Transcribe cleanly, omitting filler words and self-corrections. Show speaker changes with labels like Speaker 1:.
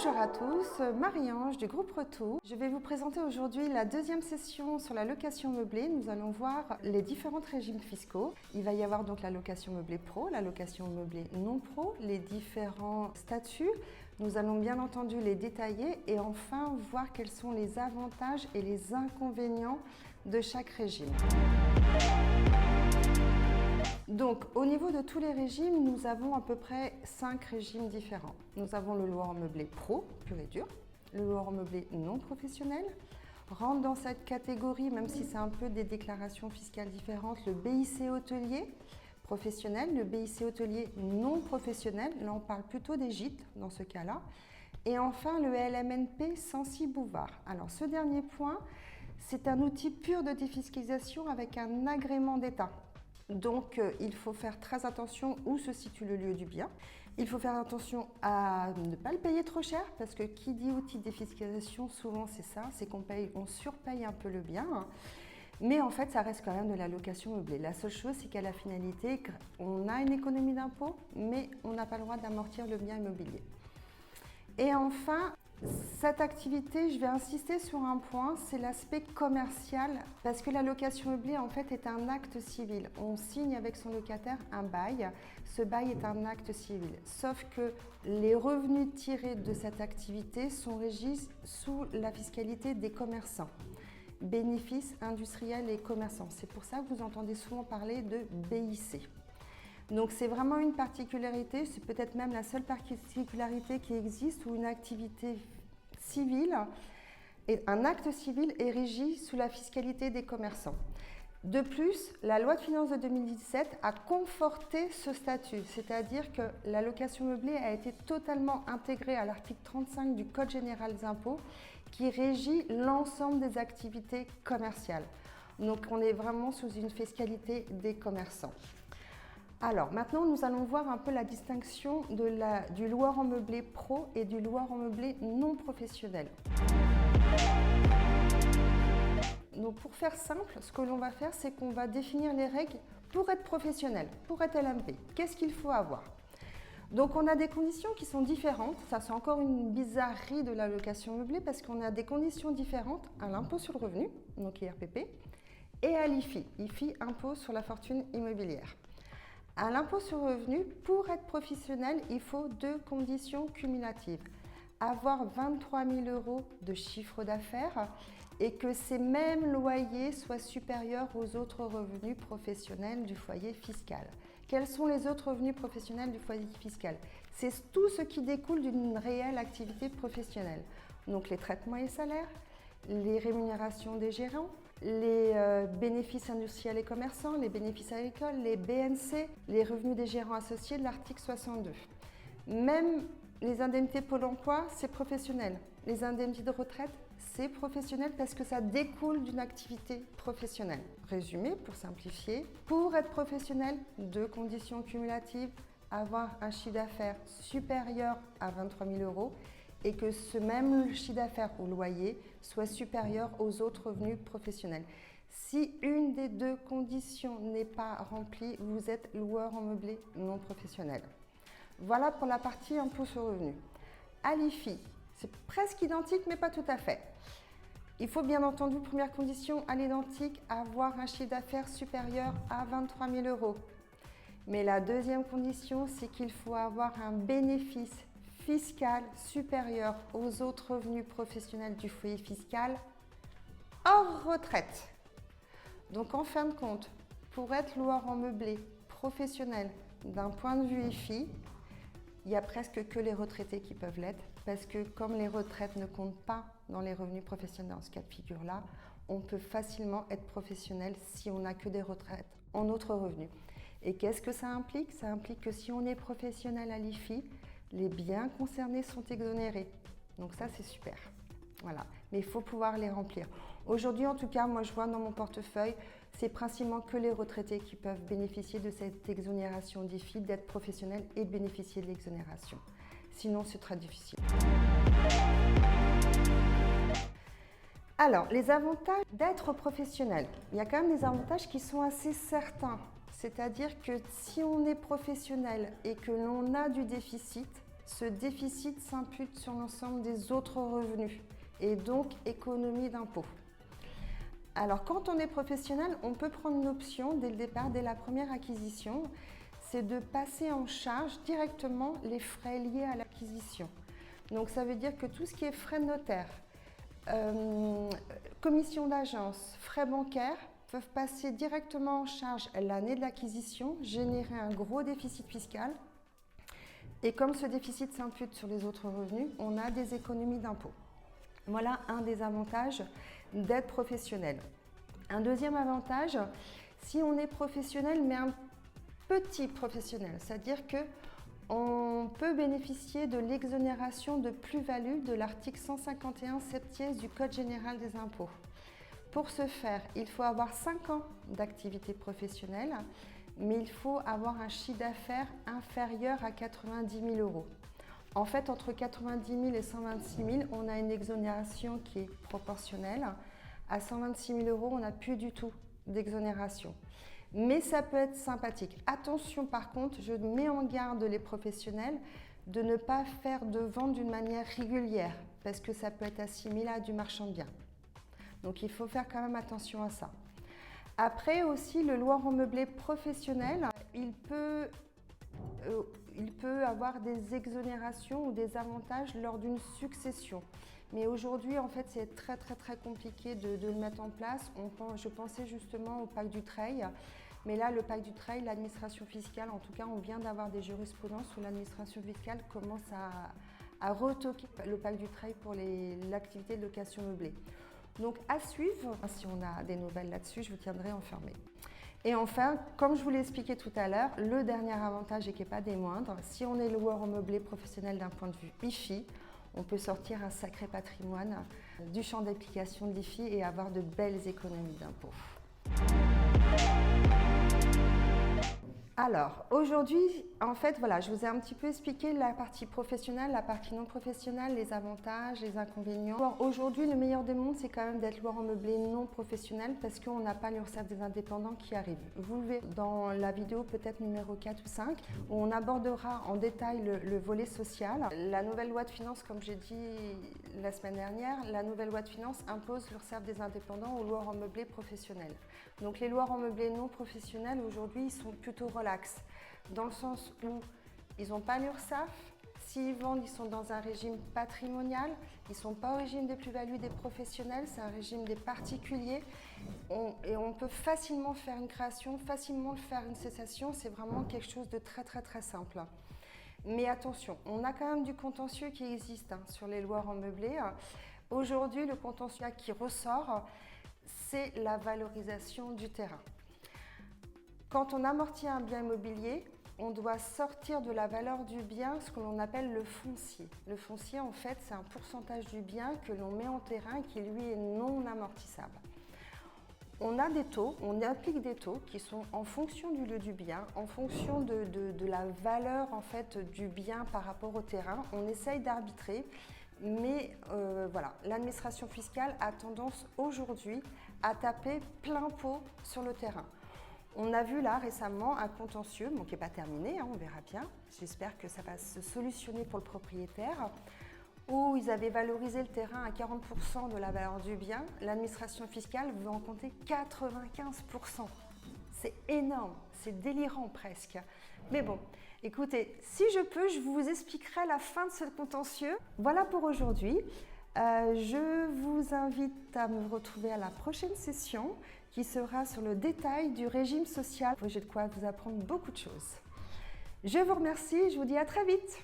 Speaker 1: Bonjour à tous, Marie-Ange du groupe Retour. Je vais vous présenter aujourd'hui la deuxième session sur la location meublée. Nous allons voir les différents régimes fiscaux. Il va y avoir donc la location meublée pro, la location meublée non pro, les différents statuts. Nous allons bien entendu les détailler et enfin voir quels sont les avantages et les inconvénients de chaque régime. Donc, au niveau de tous les régimes, nous avons à peu près 5 régimes différents. Nous avons le loueur meublé pro, pur et dur, le loueur meublé non professionnel. Rentre dans cette catégorie, même si c'est un peu des déclarations fiscales différentes, le BIC hôtelier professionnel, le BIC hôtelier non professionnel. Là, on parle plutôt des gîtes dans ce cas-là. Et enfin, le LMNP Censi-Bouvard. Alors, ce dernier point, c'est un outil pur de défiscalisation avec un agrément d'État. Donc, il faut faire très attention où se situe le lieu du bien. Il faut faire attention à ne pas le payer trop cher parce que qui dit outil de défiscalisation, souvent c'est ça, c'est on surpaye un peu le bien. Mais en fait, ça reste quand même de la location meublée. La seule chose, c'est qu'à la finalité, on a une économie d'impôt, mais on n'a pas le droit d'amortir le bien immobilier. Et enfin, cette activité, je vais insister sur un point, c'est l'aspect commercial, parce que la location meublée en fait est un acte civil. On signe avec son locataire un bail, ce bail est un acte civil. Sauf que les revenus tirés de cette activité sont régis sous la fiscalité des commerçants. Bénéfices industriels et commerçants. C'est pour ça que vous entendez souvent parler de BIC. Donc c'est vraiment une particularité, c'est peut-être même la seule particularité qui existe où une activité civile, un acte civil est régi sous la fiscalité des commerçants. De plus, la loi de finances de 2017 a conforté ce statut, c'est-à-dire que la location meublée a été totalement intégrée à l'article 35 du Code général des impôts qui régit l'ensemble des activités commerciales. Donc on est vraiment sous une fiscalité des commerçants. Alors maintenant, nous allons voir un peu la distinction du loueur en meublé pro et du loueur en meublé non professionnel. Donc pour faire simple, ce que l'on va faire, c'est qu'on va définir les règles pour être professionnel, pour être LMP. Qu'est-ce qu'il faut avoir? Donc on a des conditions qui sont différentes, ça c'est encore une bizarrerie de la location meublée parce qu'on a des conditions différentes à l'impôt sur le revenu, donc IRPP, et à l'IFI, IFI, impôt sur la fortune immobilière. À l'impôt sur le revenu, pour être professionnel, il faut 2 conditions cumulatives. Avoir 23 000 € de chiffre d'affaires et que ces mêmes loyers soient supérieurs aux autres revenus professionnels du foyer fiscal. Quels sont les autres revenus professionnels du foyer fiscal? C'est tout ce qui découle d'une réelle activité professionnelle. Donc les traitements et les salaires, les rémunérations des gérants, les bénéfices industriels et commerçants, les bénéfices agricoles, les BNC, les revenus des gérants associés de l'article 62. Même les indemnités Pôle emploi, c'est professionnel. Les indemnités de retraite, c'est professionnel parce que ça découle d'une activité professionnelle. Résumé, pour simplifier, pour être professionnel, 2 conditions cumulatives, avoir un chiffre d'affaires supérieur à 23 000 € et que ce même chiffre d'affaires ou loyer soit supérieur aux autres revenus professionnels. Si une des 2 conditions n'est pas remplie, vous êtes loueur en meublé non professionnel. Voilà pour la partie impôt sur le revenu. À l'IFI, c'est presque identique mais pas tout à fait. Il faut bien entendu, première condition à l'identique, avoir un chiffre d'affaires supérieur à 23 000 €. Mais la deuxième condition, c'est qu'il faut avoir un bénéfice fiscal supérieur aux autres revenus professionnels du foyer fiscal hors retraite. Donc en fin de compte, pour être loueur en meublé professionnel d'un point de vue IFI, il n'y a presque que les retraités qui peuvent l'être parce que comme les retraites ne comptent pas dans les revenus professionnels dans ce cas de figure-là, on peut facilement être professionnel si on n'a que des retraites en autres revenus. Et qu'est-ce que ça implique? Ça implique que si on est professionnel à l'IFI, les biens concernés sont exonérés. Donc ça, c'est super. Voilà. Mais il faut pouvoir les remplir. Aujourd'hui, en tout cas, moi, je vois dans mon portefeuille, c'est principalement que les retraités qui peuvent bénéficier de cette exonération d'IFI, d'être professionnels et de bénéficier de l'exonération. Sinon, c'est très difficile. Alors, les avantages d'être professionnel. Il y a quand même des avantages qui sont assez certains. C'est-à-dire que si on est professionnel et que l'on a du déficit, ce déficit s'impute sur l'ensemble des autres revenus et donc économie d'impôt. Alors quand on est professionnel, on peut prendre une option dès le départ, dès la première acquisition, c'est de passer en charge directement les frais liés à l'acquisition. Donc ça veut dire que tout ce qui est frais de notaire, commission d'agence, frais bancaires peuvent passer directement en charge l'année de l'acquisition, générer un gros déficit fiscal. Et comme ce déficit s'impute sur les autres revenus, on a des économies d'impôt. Voilà un des avantages d'être professionnel. Un deuxième avantage, si on est professionnel, mais un petit professionnel, c'est-à-dire qu'on peut bénéficier de l'exonération de plus-value de l'article 151 septies du Code général des impôts. Pour ce faire, il faut avoir 5 ans d'activité professionnelle, mais il faut avoir un chiffre d'affaires inférieur à 90 000 euros. En fait, entre 90 000 et 126 000, on a une exonération qui est proportionnelle. À 126 000 euros, on n'a plus du tout d'exonération. Mais ça peut être sympathique. Attention par contre, je mets en garde les professionnels de ne pas faire de vente d'une manière régulière parce que ça peut être assimilé à du marchand de biens. Donc il faut faire quand même attention à ça. Après aussi, le loueur en meublé professionnel, il peut avoir des exonérations ou des avantages lors d'une succession. Mais aujourd'hui, en fait, c'est très compliqué de le mettre en place. Je pensais justement au pacte Dutreil. Mais là, le pacte Dutreil, l'administration fiscale, en tout cas, on vient d'avoir des jurisprudences où l'administration fiscale commence à retoquer le pacte Dutreil pour l'activité de location meublée. Donc à suivre, si on a des nouvelles là-dessus, je vous tiendrai informé. Et enfin, comme je vous l'ai expliqué tout à l'heure, le dernier avantage et qui n'est pas des moindres, si on est loueur en meublé professionnel d'un point de vue IFI, on peut sortir un sacré patrimoine du champ d'application de l'IFI et avoir de belles économies d'impôts. Alors, aujourd'hui, en fait, voilà, je vous ai un petit peu expliqué la partie professionnelle, la partie non professionnelle, les avantages, les inconvénients. Aujourd'hui, le meilleur des mondes, c'est quand même d'être loueur en meublé non professionnel parce qu'on n'a pas l'URSSAF des indépendants qui arrive. Vous le verrez dans la vidéo peut-être numéro 4 ou 5, où on abordera en détail le volet social. La nouvelle loi de finances, comme j'ai dit la semaine dernière, la nouvelle loi de finances impose l'URSSAF des indépendants aux loueurs en meublé professionnels. Donc les loueurs en meublé non professionnels, aujourd'hui, ils sont plutôt relax. Dans le sens où ils n'ont pas l'URSSAF, s'ils vendent, ils sont dans un régime patrimonial, ils ne sont pas au régime des plus-values des professionnels, c'est un régime des particuliers et on peut facilement faire une création, facilement faire une cessation, c'est vraiment quelque chose de très simple. Mais attention, on a quand même du contentieux qui existe sur les loueurs en meublé. Aujourd'hui, le contentieux qui ressort, c'est la valorisation du terrain. Quand on amortit un bien immobilier, on doit sortir de la valeur du bien ce que l'on appelle le foncier. Le foncier, en fait, c'est un pourcentage du bien que l'on met en terrain qui, lui, est non amortissable. On a des taux, on applique des taux qui sont en fonction du lieu du bien, en fonction de la valeur en fait, du bien par rapport au terrain. On essaye d'arbitrer, mais voilà, l'administration fiscale a tendance aujourd'hui à taper plein pot sur le terrain. On a vu là récemment un contentieux, bon, qui n'est pas terminé, on verra bien, j'espère que ça va se solutionner pour le propriétaire, où ils avaient valorisé le terrain à 40% de la valeur du bien, l'administration fiscale veut en compter 95%. C'est énorme, c'est délirant presque. Mais bon, écoutez, si je peux, je vous expliquerai la fin de ce contentieux. Voilà pour aujourd'hui. Je vous invite à me retrouver à la prochaine session qui sera sur le détail du régime social. J'ai de quoi vous apprendre beaucoup de choses. Je vous remercie, je vous dis à très vite.